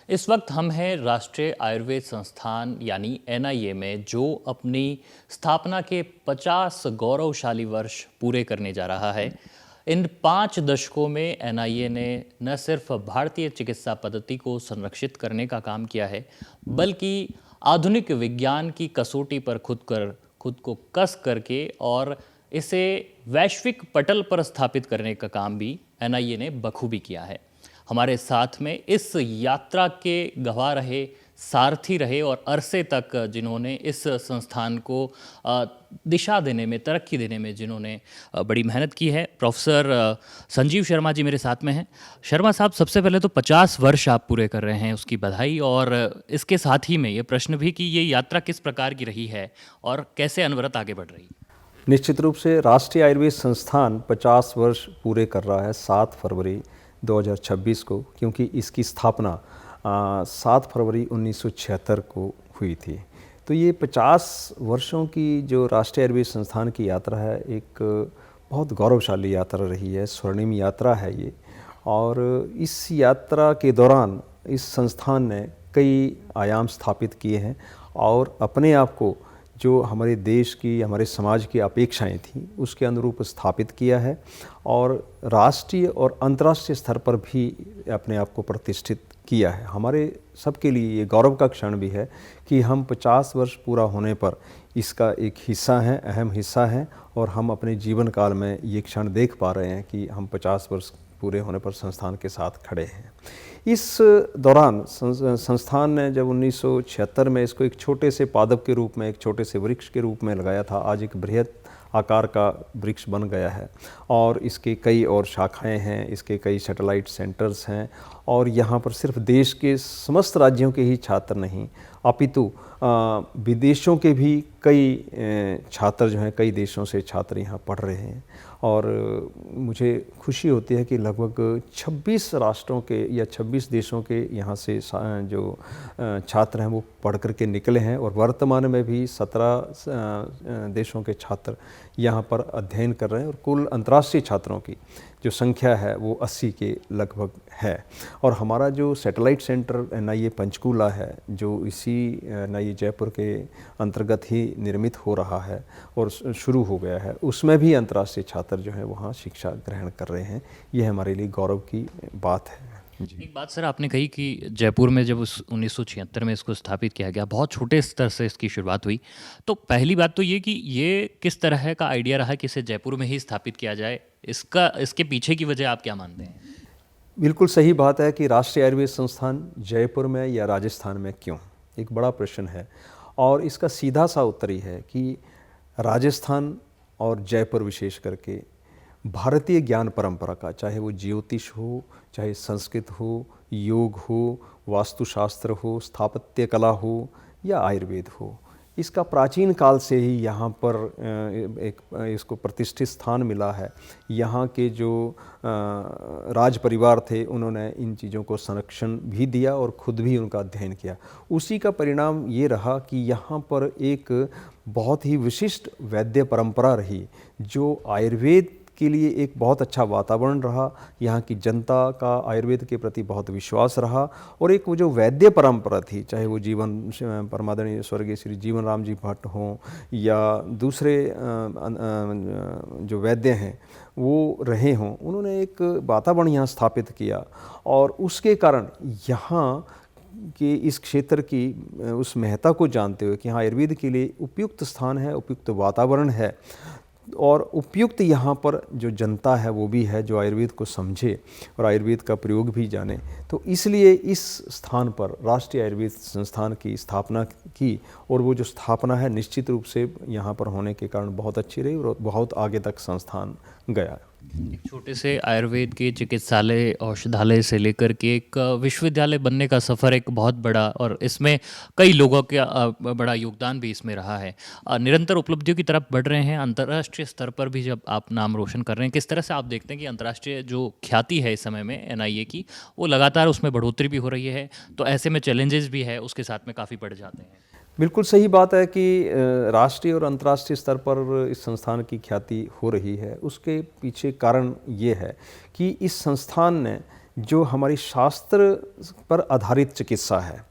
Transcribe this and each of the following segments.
इस वक्त हम हैं राष्ट्रीय आयुर्वेद संस्थान यानी एनआईए में, जो अपनी स्थापना के 50 गौरवशाली वर्ष पूरे करने जा रहा है। इन 5 दशकों में एनआईए ने न सिर्फ भारतीय चिकित्सा पद्धति को संरक्षित करने का काम किया है, बल्कि आधुनिक विज्ञान की कसौटी पर खुद को कस करके और इसे वैश्विक पटल पर स्थापित करने का काम भी एनआईए ने बखूबी किया है। हमारे साथ में इस यात्रा के गवाह रहे, सारथी रहे और अरसे तक जिन्होंने इस संस्थान को दिशा देने में, तरक्की देने में जिन्होंने बड़ी मेहनत की है, प्रोफेसर संजीव शर्मा जी मेरे साथ में हैं। शर्मा साहब, सबसे पहले तो 50 वर्ष आप पूरे कर रहे हैं, उसकी बधाई। और इसके साथ ही में ये प्रश्न भी कि ये यात्रा किस प्रकार की रही है और कैसे अनवरत आगे बढ़ रही है? निश्चित रूप से राष्ट्रीय आयुर्वेद संस्थान 50 वर्ष पूरे कर रहा है 7 फरवरी 2026 को, क्योंकि इसकी स्थापना 7 फरवरी 1976 को हुई थी। तो ये 50 वर्षों की जो राष्ट्रीय आयुर्वेद संस्थान की यात्रा है, एक बहुत गौरवशाली यात्रा रही है, स्वर्णिम यात्रा है ये। और इस यात्रा के दौरान इस संस्थान ने कई आयाम स्थापित किए हैं और अपने आप को जो हमारे देश की, हमारे समाज की अपेक्षाएं थीं, उसके अनुरूप स्थापित किया है और राष्ट्रीय और अंतर्राष्ट्रीय स्तर पर भी अपने आप को प्रतिष्ठित किया है। हमारे सबके लिए ये गौरव का क्षण भी है कि हम 50 वर्ष पूरा होने पर इसका एक हिस्सा हैं, अहम हिस्सा हैं, और हम अपने जीवन काल में ये क्षण देख पा रहे हैं कि हम 50 वर्ष पूरे होने पर संस्थान के साथ खड़े हैं। इस दौरान संस्थान ने जब 1976 में इसको एक छोटे से पादप के रूप में, एक छोटे से वृक्ष के रूप में लगाया था, आज एक बृहद आकार का वृक्ष बन गया है और इसके कई और शाखाएं हैं, इसके कई सैटेलाइट सेंटर्स हैं। और यहाँ पर सिर्फ देश के समस्त राज्यों के ही छात्र नहीं, अपितु विदेशों के भी कई छात्र जो हैं, कई देशों से छात्र यहाँ पढ़ रहे हैं। और मुझे खुशी होती है कि लगभग 26 राष्ट्रों के या 26 देशों के यहाँ से जो छात्र हैं वो पढ़ कर के निकले हैं, और वर्तमान में भी 17 देशों के छात्र यहाँ पर अध्ययन कर रहे हैं, और कुल अंतर्राष्ट्रीय छात्रों की जो संख्या है वो 80 के लगभग है। और हमारा जो सैटेलाइट सेंटर एनआईए पंचकूला है, जो इसी एनआईए जयपुर के अंतर्गत ही निर्मित हो रहा है और शुरू हो गया है, उसमें भी अंतर्राष्ट्रीय छात्र जो हैं वहाँ शिक्षा ग्रहण कर रहे हैं। ये हमारे लिए गौरव की बात है। एक बात सर, आपने कही कि जयपुर में जब 1976 में इसको स्थापित किया गया, बहुत छोटे स्तर से इसकी शुरुआत हुई। तो पहली बात तो ये कि ये किस तरह का आइडिया रहा कि इसे जयपुर में ही स्थापित किया जाए, इसके पीछे की वजह आप क्या मानते हैं? बिल्कुल सही बात है कि राष्ट्रीय आयुर्वेद संस्थान जयपुर में या राजस्थान में क्यों, एक बड़ा प्रश्न है। और इसका सीधा सा उत्तर ही है कि राजस्थान और जयपुर विशेष करके भारतीय ज्ञान परंपरा का, चाहे वो ज्योतिष हो, चाहे संस्कृत हो, योग हो, वास्तुशास्त्र हो, स्थापत्य कला हो या आयुर्वेद हो, इसका प्राचीन काल से ही यहाँ पर इसको प्रतिष्ठित स्थान मिला है। यहाँ के जो राज परिवार थे, उन्होंने इन चीज़ों को संरक्षण भी दिया और खुद भी उनका अध्ययन किया। उसी का परिणाम ये रहा कि यहाँ पर एक बहुत ही विशिष्ट वैद्य परंपरा रही, जो आयुर्वेद के लिए एक बहुत अच्छा वातावरण रहा। यहाँ की जनता का आयुर्वेद के प्रति बहुत विश्वास रहा, और एक वो जो वैद्य परंपरा थी, चाहे वो परमादरणीय स्वर्गीय श्री जीवन राम जी भट्ट हों या दूसरे जो वैद्य हैं वो रहे हों, उन्होंने एक वातावरण यहाँ स्थापित किया, और उसके कारण यहाँ कि इस क्षेत्र की उस महत्ता को जानते हुए कि हाँ, आयुर्वेद के लिए उपयुक्त स्थान है, उपयुक्त वातावरण है, और उपयुक्त यहाँ पर जो जनता है वो भी है जो आयुर्वेद को समझे और आयुर्वेद का प्रयोग भी जाने। तो इसलिए इस स्थान पर राष्ट्रीय आयुर्वेद संस्थान की स्थापना की, और वो जो स्थापना है निश्चित रूप से यहाँ पर होने के कारण बहुत अच्छी रही और बहुत आगे तक संस्थान गया। एक छोटे से आयुर्वेद के चिकित्सालय, औषधालय से लेकर के एक विश्वविद्यालय बनने का सफ़र एक बहुत बड़ा, और इसमें कई लोगों का बड़ा योगदान भी इसमें रहा है। निरंतर उपलब्धियों की तरफ बढ़ रहे हैं, अंतर्राष्ट्रीय स्तर पर भी जब आप नाम रोशन कर रहे हैं, किस तरह से आप देखते हैं कि अंतर्राष्ट्रीय जो ख्याति है इस समय में एनआईए की, वो लगातार उसमें बढ़ोतरी भी हो रही है, तो ऐसे में चैलेंजेस भी है, उसके साथ में काफ़ी बढ़ जाते हैं? बिल्कुल सही बात है कि राष्ट्रीय और अंतर्राष्ट्रीय स्तर पर इस संस्थान की ख्याति हो रही है। उसके पीछे कारण ये है कि इस संस्थान ने जो हमारी शास्त्र पर आधारित चिकित्सा है,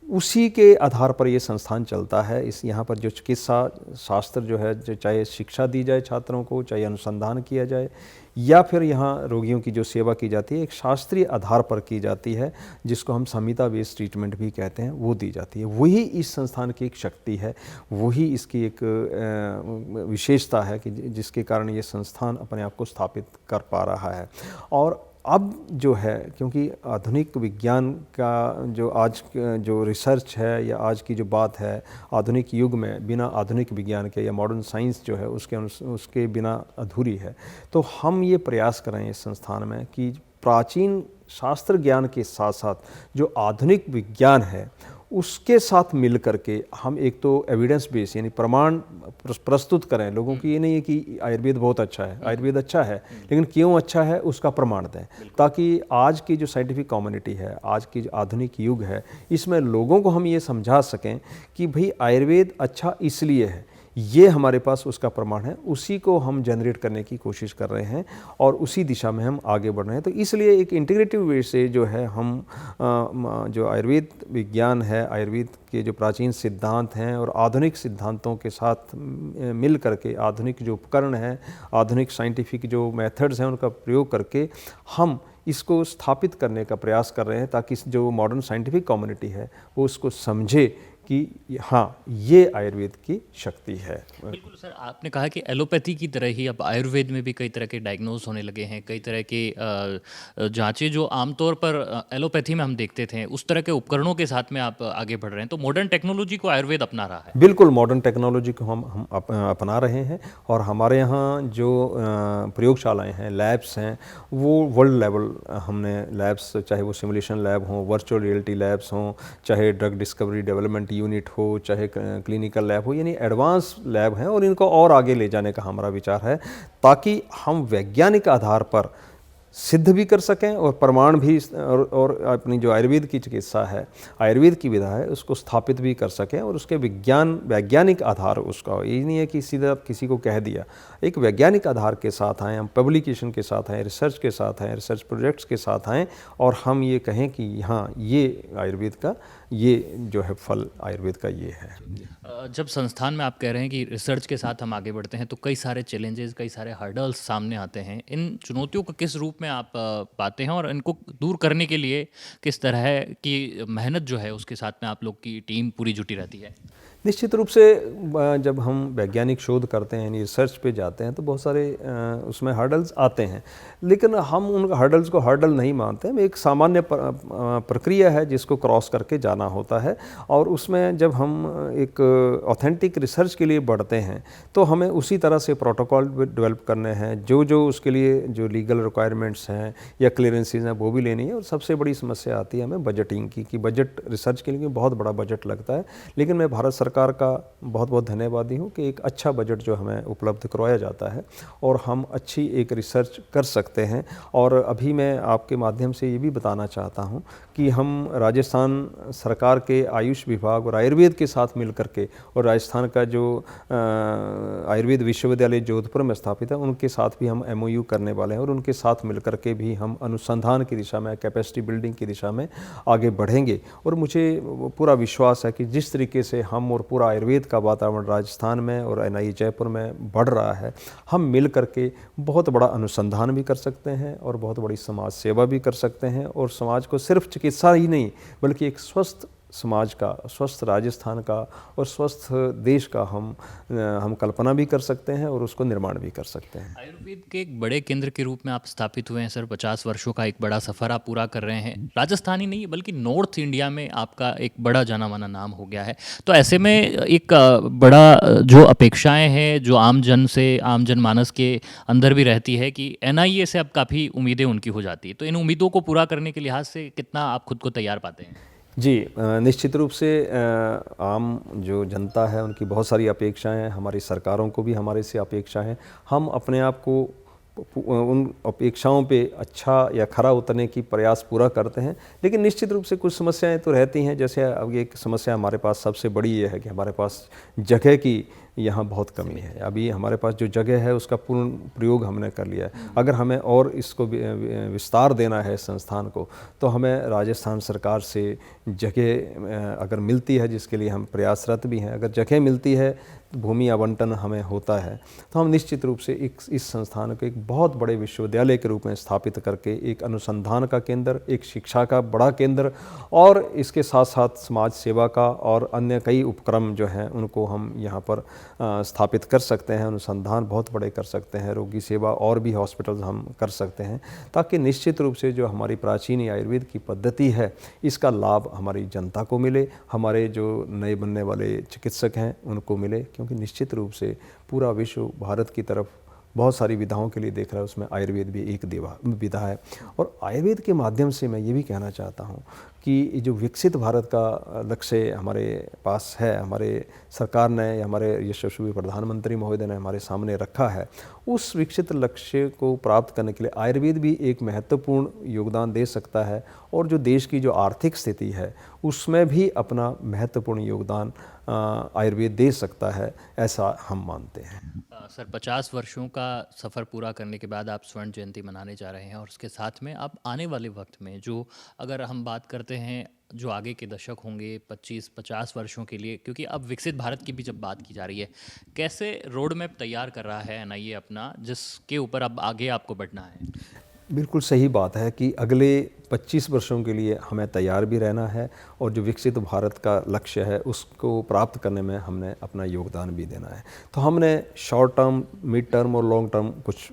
उसी के आधार पर ये संस्थान चलता है। इस यहाँ पर जो चिकित्सा शास्त्र जो है, जो चाहे शिक्षा दी जाए छात्रों को, चाहे अनुसंधान किया जाए, या फिर यहाँ रोगियों की जो सेवा की जाती है एक शास्त्रीय आधार पर की जाती है, जिसको हम संहिता बेस्ड ट्रीटमेंट भी कहते हैं, वो दी जाती है। वही इस संस्थान की एक शक्ति है, वही इसकी एक विशेषता है कि जिसके कारण ये संस्थान अपने आप को स्थापित कर पा रहा है। और अब जो है, क्योंकि आधुनिक विज्ञान का जो आज जो रिसर्च है या आज की जो बात है, आधुनिक युग में बिना आधुनिक विज्ञान के या मॉडर्न साइंस जो है उसके बिना अधूरी है। तो हम ये प्रयास कर रहे हैं इस संस्थान में कि प्राचीन शास्त्र ज्ञान के साथ साथ जो आधुनिक विज्ञान है उसके साथ मिल करके हम एक तो एविडेंस बेस यानी प्रमाण प्रस्तुत करें लोगों की। ये नहीं है कि आयुर्वेद बहुत अच्छा है, आयुर्वेद अच्छा है, लेकिन क्यों अच्छा है उसका प्रमाण दें, ताकि आज की जो साइंटिफिक कम्युनिटी है, आज की जो आधुनिक युग है, इसमें लोगों को हम ये समझा सकें कि भाई आयुर्वेद अच्छा इसलिए है, ये हमारे पास उसका प्रमाण है। उसी को हम जनरेट करने की कोशिश कर रहे हैं और उसी दिशा में हम आगे बढ़ रहे हैं। तो इसलिए एक इंटीग्रेटिव वे से जो है हम जो आयुर्वेद विज्ञान है, आयुर्वेद के जो प्राचीन सिद्धांत हैं और आधुनिक सिद्धांतों के साथ मिल करके, आधुनिक जो उपकरण हैं, आधुनिक साइंटिफिक जो मेथड्स हैं, उनका प्रयोग करके हम इसको स्थापित करने का प्रयास कर रहे हैं, ताकि जो मॉडर्न साइंटिफिक कम्युनिटी है वो उसको समझे कि हाँ, ये आयुर्वेद की शक्ति है। बिल्कुल सर, आपने कहा कि एलोपैथी की तरह ही अब आयुर्वेद में भी कई तरह के डायग्नोज होने लगे हैं, कई तरह के जांचें जो आमतौर पर एलोपैथी में हम देखते थे, उस तरह के उपकरणों के साथ में आप आगे बढ़ रहे हैं। तो मॉडर्न टेक्नोलॉजी को आयुर्वेद अपना रहा है। बिल्कुल, मॉडर्न टेक्नोलॉजी को हम अपना रहे हैं और हमारे यहाँ जो प्रयोगशालाएँ हैं, लैब्स हैं, वो वर्ल्ड लेवल हमने लैब्स, चाहे वो सिमुलेशन लैब हों, वर्चुअल रियलिटी लैब्स हों, चाहे ड्रग डिस्कवरी डेवलपमेंट यूनिट हो, चाहे क्लिनिकल लैब हो, यानी एडवांस लैब हैं और इनको और आगे ले जाने का हमारा विचार है, ताकि हम वैज्ञानिक आधार पर सिद्ध भी कर सकें और प्रमाण भी और अपनी जो आयुर्वेद की चिकित्सा है, आयुर्वेद की विधा है, उसको स्थापित भी कर सकें और उसके वैज्ञानिक आधार उसका। ये नहीं है कि सीधा किसी को कह दिया, एक वैज्ञानिक आधार के साथ आएँ, हम पब्लिकेशन के साथ आएँ, रिसर्च के साथ आएँ, रिसर्च प्रोजेक्ट्स के साथ आएँ और हम ये कहें कि हाँ, ये आयुर्वेद का ये जो है फल आयुर्वेद का ये है। जब संस्थान में आप कह रहे हैं कि रिसर्च के साथ हम आगे बढ़ते हैं, तो कई सारे चैलेंजेस, कई सारे हर्डल्स सामने आते हैं। इन चुनौतियों को किस रूप में आप पाते हैं और इनको दूर करने के लिए किस तरह की मेहनत जो है उसके साथ में आप लोग की टीम पूरी जुटी रहती है? निश्चित रूप से जब हम वैज्ञानिक शोध करते हैं, यानी रिसर्च पे जाते हैं, तो बहुत सारे उसमें हर्डल्स आते हैं, लेकिन हम उन हर्डल्स को हर्डल नहीं मानते हैं। एक सामान्य प्रक्रिया है जिसको क्रॉस करके जाना होता है और उसमें जब हम एक ऑथेंटिक रिसर्च के लिए बढ़ते हैं तो हमें उसी तरह से प्रोटोकॉल डेवलप करने हैं, जो उसके लिए जो लीगल रिक्वायरमेंट्स हैं या क्लियरेंसेज हैं वो भी लेनी है। और सबसे बड़ी समस्या आती है हमें बजटिंग की, कि बजट रिसर्च के लिए बहुत बड़ा बजट लगता है, लेकिन मैं भारत सरकार का बहुत बहुत धन्यवादी हूँ कि एक अच्छा बजट जो हमें उपलब्ध करवाया जाता है और हम अच्छी एक रिसर्च कर सकते हैं। और अभी मैं आपके माध्यम से ये भी बताना चाहता हूँ कि हम राजस्थान सरकार के आयुष विभाग और आयुर्वेद के साथ मिलकर के, और राजस्थान का जो आयुर्वेद विश्वविद्यालय जोधपुर में स्थापित है, उनके साथ भी हम MOU करने वाले हैं और उनके साथ मिलकर के भी हम अनुसंधान की दिशा में, कैपेसिटी बिल्डिंग की दिशा में आगे बढ़ेंगे। और मुझे पूरा विश्वास है कि जिस तरीके से हम और पूरा आयुर्वेद का वातावरण राजस्थान में और NIE जयपुर में बढ़ रहा है, हम मिल करके बहुत बड़ा अनुसंधान भी कर सकते हैं और बहुत बड़ी समाज सेवा भी कर सकते हैं। और समाज को सिर्फ चिकित्सा ही नहीं, बल्कि एक स्वस्थ समाज का, स्वस्थ राजस्थान का और स्वस्थ देश का हम कल्पना भी कर सकते हैं और उसको निर्माण भी कर सकते हैं। आयुर्वेद के एक बड़े केंद्र के रूप में आप स्थापित हुए हैं सर। 50 वर्षों का एक बड़ा सफ़र आप पूरा कर रहे हैं। राजस्थान ही नहीं बल्कि नॉर्थ इंडिया में आपका एक बड़ा जाना माना नाम हो गया है। तो ऐसे में एक बड़ा जो अपेक्षाएं हैं जो आम जनमानस के अंदर भी रहती है कि NIA से अब काफ़ी उम्मीदें उनकी हो जाती है, तो इन उम्मीदों को पूरा करने के लिहाज से कितना आप खुद को तैयार पाते हैं? जी, निश्चित रूप से आम जो जनता है उनकी बहुत सारी अपेक्षाएं हैं, हमारी सरकारों को भी हमारे से अपेक्षा है। हम अपने आप को उन अपेक्षाओं पे अच्छा या खरा उतरने की प्रयास पूरा करते हैं, लेकिन निश्चित रूप से कुछ समस्याएं तो रहती हैं। जैसे अब एक समस्या हमारे पास सबसे बड़ी ये है कि हमारे पास जगह की यहाँ बहुत कमी है। अभी हमारे पास जो जगह है उसका पूर्ण प्रयोग हमने कर लिया है। अगर हमें और इसको विस्तार देना है संस्थान को, तो हमें राजस्थान सरकार से जगह अगर मिलती है, जिसके लिए हम प्रयासरत भी हैं, अगर जगह मिलती है, भूमि आवंटन हमें होता है, तो हम निश्चित रूप से इस संस्थान को एक बहुत बड़े विश्वविद्यालय के रूप में स्थापित करके एक अनुसंधान का केंद्र, एक शिक्षा का बड़ा केंद्र और इसके साथ साथ समाज सेवा का और अन्य कई उपक्रम जो हैं उनको हम यहाँ पर स्थापित कर सकते हैं। अनुसंधान बहुत बड़े कर सकते हैं, रोगी सेवा और भी हॉस्पिटल हम कर सकते हैं, ताकि निश्चित रूप से जो हमारी प्राचीन आयुर्वेद की पद्धति है इसका लाभ हमारी जनता को मिले, हमारे जो नए बनने वाले चिकित्सक हैं उनको मिले, क्योंकि निश्चित रूप से पूरा विश्व भारत की तरफ बहुत सारी विधाओं के लिए देख रहा है, उसमें आयुर्वेद भी एक विधा है। और आयुर्वेद के माध्यम से मैं ये भी कहना चाहता हूँ कि जो विकसित भारत का लक्ष्य हमारे पास है, हमारे सरकार ने, हमारे यशस्वी प्रधानमंत्री महोदय ने हमारे सामने रखा है, उस विकसित लक्ष्य को प्राप्त करने के लिए आयुर्वेद भी एक महत्वपूर्ण योगदान दे सकता है और जो देश की जो आर्थिक स्थिति है उसमें भी अपना महत्वपूर्ण योगदान आयुर्वेद दे सकता है, ऐसा हम मानते हैं। सर, 50 वर्षों का सफ़र पूरा करने के बाद आप स्वर्ण जयंती मनाने जा रहे हैं और उसके साथ में आप आने वाले वक्त में जो, अगर हम बात करते हैं जो आगे के दशक होंगे 25-50 वर्षों के लिए, क्योंकि अब विकसित भारत की भी जब बात की जा रही है, कैसे रोड मैप तैयार कर रहा है एनआईए अपना, जिसके ऊपर अब आगे आपको बढ़ना है? बिल्कुल सही बात है कि अगले 25 वर्षों के लिए हमें तैयार भी रहना है और जो विकसित भारत का लक्ष्य है उसको प्राप्त करने में हमने अपना योगदान भी देना है। तो हमने शॉर्ट टर्म, मिड टर्म और लॉन्ग टर्म कुछ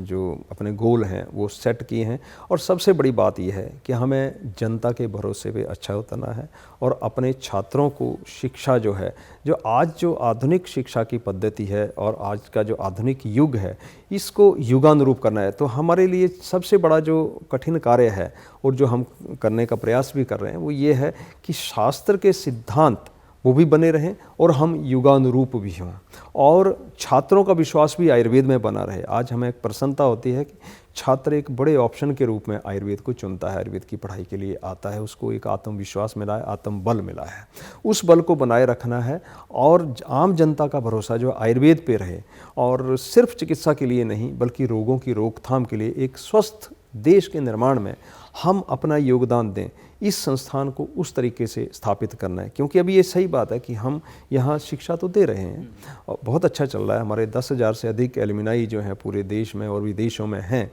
जो अपने गोल हैं वो सेट किए हैं और सबसे बड़ी बात यह है कि हमें जनता के भरोसे पे अच्छा उतरना है और अपने छात्रों को शिक्षा जो है, जो आज जो आधुनिक शिक्षा की पद्धति है और आज का जो आधुनिक युग है, इसको युगानुरूप करना है। तो हमारे लिए सबसे बड़ा जो कठिन कार्य है और जो हम करने का प्रयास भी कर रहे हैं वो ये है कि शास्त्र के सिद्धांत वो भी बने रहें और हम युगानुरूप भी हों और छात्रों का विश्वास भी आयुर्वेद में बना रहे। आज हमें एक प्रसन्नता होती है कि छात्र एक बड़े ऑप्शन के रूप में आयुर्वेद को चुनता है, आयुर्वेद की पढ़ाई के लिए आता है, उसको एक आत्मविश्वास मिला है, आत्मबल मिला है। उस बल को बनाए रखना है और आम जनता का भरोसा जो आयुर्वेद पे रहे और सिर्फ चिकित्सा के लिए नहीं बल्कि रोगों की रोकथाम के लिए, एक स्वस्थ देश के निर्माण में हम अपना योगदान दें। इस संस्थान को उस तरीके से स्थापित करना है, क्योंकि अभी ये सही बात है कि हम यहाँ शिक्षा तो दे रहे हैं और बहुत अच्छा चल रहा है, हमारे 10,000 से अधिक एलुमनाई जो हैं पूरे देश में और विदेशों में हैं,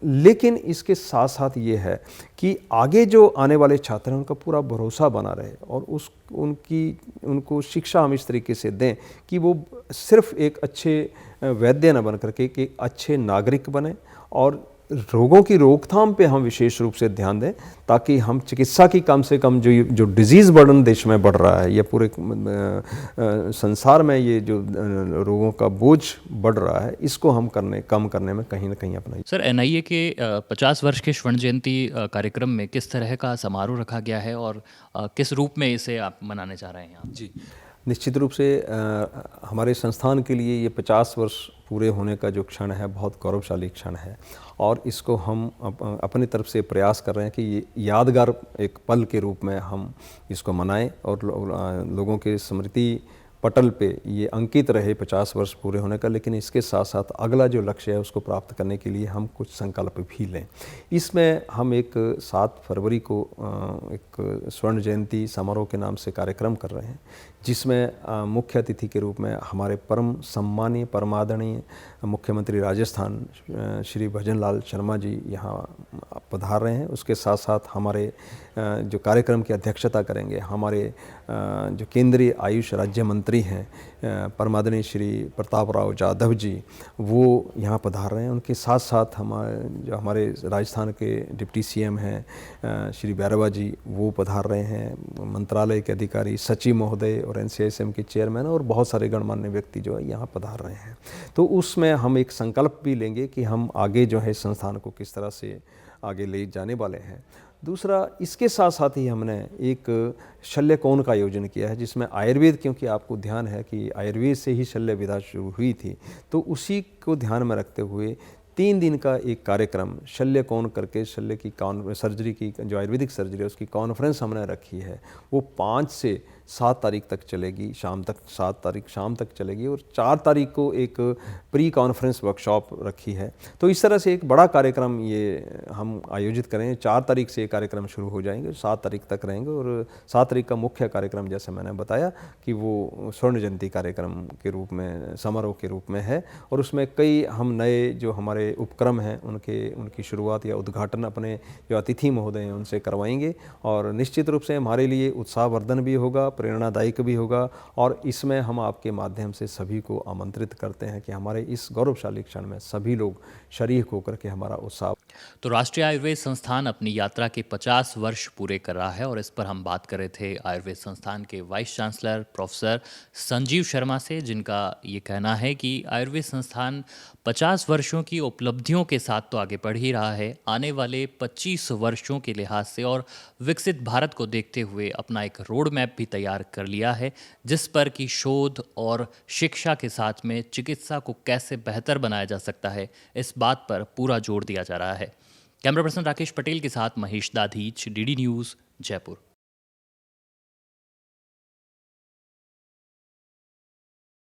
लेकिन इसके साथ साथ ये है कि आगे जो आने वाले छात्र हैं उनका पूरा भरोसा बना रहे और उनको शिक्षा हम इस तरीके से दें कि वो सिर्फ एक अच्छे वैद्य न बन करके एक अच्छे नागरिक बने और रोगों की रोकथाम पे हम विशेष रूप से ध्यान दें, ताकि हम चिकित्सा की कम से कम जो डिजीज़ बर्डन देश में बढ़ रहा है या पूरे संसार में ये जो रोगों का बोझ बढ़ रहा है, इसको हम कम करने में कहीं ना कहीं अपना। सर, एनआईए के 50 वर्ष के स्वर्ण जयंती कार्यक्रम में किस तरह का समारोह रखा गया है और किस रूप में इसे आप मनाने जा रहे हैं आप? जी, निश्चित रूप से हमारे संस्थान के लिए ये 50 वर्ष पूरे होने का जो क्षण है बहुत गौरवशाली क्षण है और इसको हम अपनी तरफ से प्रयास कर रहे हैं कि ये यादगार एक पल के रूप में हम इसको मनाएं और लोगों के स्मृति पटल पे ये अंकित रहे 50 वर्ष पूरे होने का। लेकिन इसके साथ साथ अगला जो लक्ष्य है उसको प्राप्त करने के लिए हम कुछ संकल्प भी लें। इसमें हम एक 7 फरवरी को एक स्वर्ण जयंती समारोह के नाम से कार्यक्रम कर रहे हैं, जिसमें मुख्य अतिथि के रूप में हमारे परम सम्मानीय परमादरणीय मुख्यमंत्री राजस्थान श्री भजन लाल शर्मा जी यहाँ पधार रहे हैं। उसके साथ साथ हमारे जो कार्यक्रम की अध्यक्षता करेंगे हमारे जो केंद्रीय आयुष राज्य मंत्री हैं परमादरणीय श्री प्रताप राव जाधव जी, वो यहाँ पधार रहे हैं। उनके साथ साथ हमारे राजस्थान के डिप्टी सीएम हैं श्री भैरवा जी, वो पधार रहे हैं। मंत्रालय के अधिकारी, सचिव महोदय और एनसीआईएसएम के चेयरमैन और बहुत सारे गणमान्य व्यक्ति जो है यहाँ पधार रहे हैं। तो उसमें हम एक संकल्प भी लेंगे कि हम आगे जो है संस्थान को किस तरह से आगे ले जाने वाले हैं। दूसरा, इसके साथ साथ ही हमने एक शल्य कोण का आयोजन किया है, जिसमें आयुर्वेद, क्योंकि आपको ध्यान है कि आयुर्वेद से ही शल्य विधा शुरू हुई थी, तो उसी को ध्यान में रखते हुए 3 दिन का एक कार्यक्रम शल्य कौन करके शल्य की सर्जरी की जो आयुर्वेदिक सर्जरी है उसकी कॉन्फ्रेंस हमने रखी है। वो 5 से 7 तारीख तक चलेगी, शाम तक 7 तारीख शाम तक चलेगी, और 4 तारीख को एक प्री कॉन्फ्रेंस वर्कशॉप रखी है। तो इस तरह से एक बड़ा कार्यक्रम ये हम आयोजित करें। 4 तारीख से ये कार्यक्रम शुरू हो जाएंगे, 7 तारीख तक रहेंगे, और 7 तारीख का मुख्य कार्यक्रम जैसे मैंने बताया कि वो स्वर्ण जयंती कार्यक्रम के रूप में, समारोह के रूप में है, और उसमें कई हम नए जो हमारे उपक्रम हैं उनकी शुरुआत या उद्घाटन अपने जो अतिथि महोदय हैं उनसे करवाएंगे। और निश्चित रूप से हमारे लिए उत्साहवर्धन भी होगा, प्रेरणादायक भी होगा, और इसमें हम आपके माध्यम से सभी को आमंत्रित करते हैं कि हमारे इस गौरवशाली क्षण में सभी लोग शरीक होकर के हमारा उत्साह। तो राष्ट्रीय आयुर्वेद संस्थान अपनी यात्रा के 50 वर्ष पूरे कर रहा है, और इस पर हम बात कर रहे थे आयुर्वेद संस्थान के vice chancellor professor Sanjeev Sharma से, जिनका ये कहना है कि आयुर्वेद संस्थान 50 वर्षों की उपलब्धियों के साथ तो आगे बढ़ ही रहा है, आने वाले 25 वर्षों के लिहाज से और विकसित भारत को देखते हुए अपना एक रोड मैप भी तैयार कर लिया है, जिस पर कि शोध और शिक्षा के साथ में चिकित्सा को कैसे बेहतर बनाया जा सकता है, इस बात पर पूरा जोर दिया जा रहा है। कैमरा पर्सन राकेश पटेल के साथ महेश दाधीच, डीडी न्यूज़, जयपुर।